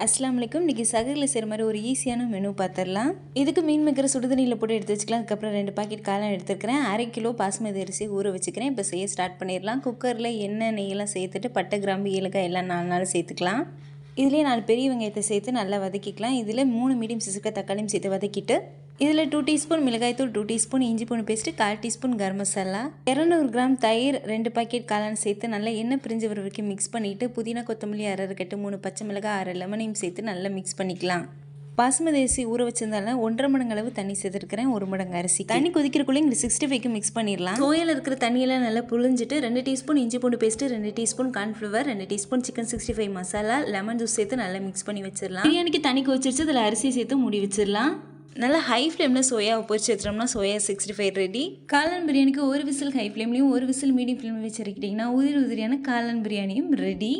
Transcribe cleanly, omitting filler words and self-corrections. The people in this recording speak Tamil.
அஸ்ஸலாமு அலைக்கும். இன்றைக்கி சகரில் செய்கிற மாதிரி ஒரு ஈஸியான மெனு பார்த்துடலாம். இதுக்கு மீன் மேக்கரை சுடுதண்ணியில் போட்டு எடுத்து வச்சுக்கலாம். அதுக்கப்புறம் 2 பாக்கெட் காளான் எடுத்துருக்கிறேன். 1/2 கிலோ பாஸ்மதி அரிசி ஊற வச்சுக்கிறேன். இப்போ செய்ய ஸ்டார்ட் பண்ணிடலாம். குக்கரில் எண்ணெய் நெய்யெல்லாம் சேர்த்துட்டு பட்டை கிராம்பு ஏலக்காய் எல்லாம் 4 சேர்த்துக்கலாம். இதுலேயே 4 பெரிய வெங்காயத்தை சேர்த்து நல்லா வதக்கிக்கலாம். இதில் 3 மீடியம் சைஸுக்கு தக்காளியும் சேர்த்து வதக்கிட்டு இதில் 2 டீஸ்பூன் மிளகாய்த்தூள், 2 டீஸ்பூன் இஞ்சி பூண்டு paste, 1/4 teaspoon garam masala, 200 gram தயிர், 2 பாக்கெட் காளான் சேர்த்து நல்லா எண்ணெய் பிரிஞ்சு வர வரைக்கும் மிக்ஸ் பண்ணிவிட்டு புதினா கொத்தமல்லி அரை கட்டு, 3 பச்சை மிளகாய், 1/2 லெமனையும் சேர்த்து நல்லா மிக்ஸ் பண்ணிக்கலாம். பாஸ்மதி அரிசி ஊற வச்சிருந்தாலும் 1.5 மடங்கு அளவு தண்ணி சேர்த்துருக்கிறேன். 1 மடங்கு அரிசி தண்ணி கொதிக்கிறக்குள்ளே இங்கே 65க்கு மிக்ஸ் பண்ணிடலாம். சோயில் இருக்கிற தண்ணியெல்லாம் நல்லா புழிஞ்சிட்டு 2 டீஸ்பூன் இஞ்சி பூண்டு paste, 2 teaspoon cornflour, 2 teaspoon chicken 65 masala, lemon juice சேர்த்து நல்லா மிக்ஸ் பண்ணி வச்சிடலாம். பிரியாணிக்கு தண்ணி கொதிச்சிருச்சு. அதில் அரிசி சேர்த்து மூடி வச்சிடலாம். நல்லா ஹை ஃப்ளேமில் சோயாவை பொரிச்சு எடுத்துட்டோம்னா சோயா 65 ரெடி. காளான் பிரியாணிக்கு ஒரு விசில் ஹை ஃப்ளேம்லையும் ஒரு விசில் மீடியம் ஃப்ளேமில் வச்சு இறக்கிட்டிங்கன்னா உதிரியான காளான் பிரியாணியும் ரெடி.